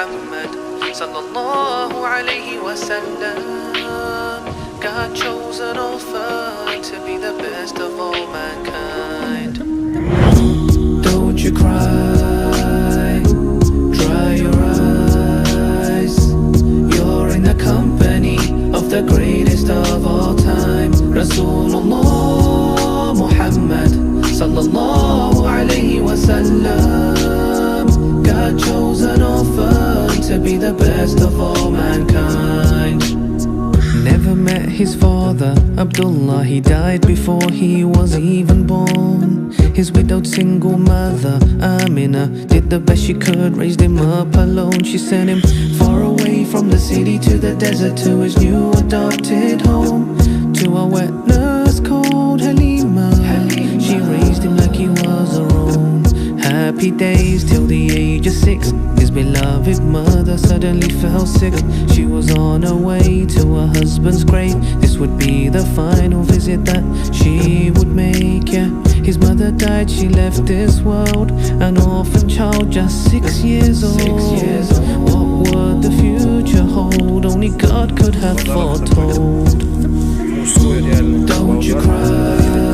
Muhammad sallallahu alayhi wa sallam. God chose an orphan to be the best of all mankind. Don't you cry, dry your eyes. You're in the company of the greatest of all time, Rasulullah Muhammad sallallahu alayhi wa sallam. God chose an orphan to be the best of all mankind. Never met his father, Abdullah, he died before he was even born. His widowed single mother, Amina, did the best she could, raised him up alone. She sent him far away from the city to the desert, to his new adopted home, to a wet nurse called Halima. She raised him like he was her own. Happy days till the age of 6. His beloved mother suddenly fell sick. She was on her way to her husband's grave. This would be the final visit that she would make, yeah. His mother died, she left this world, an orphan child just 6 years old. What would the future hold? Only God could have foretold. Don't you cry,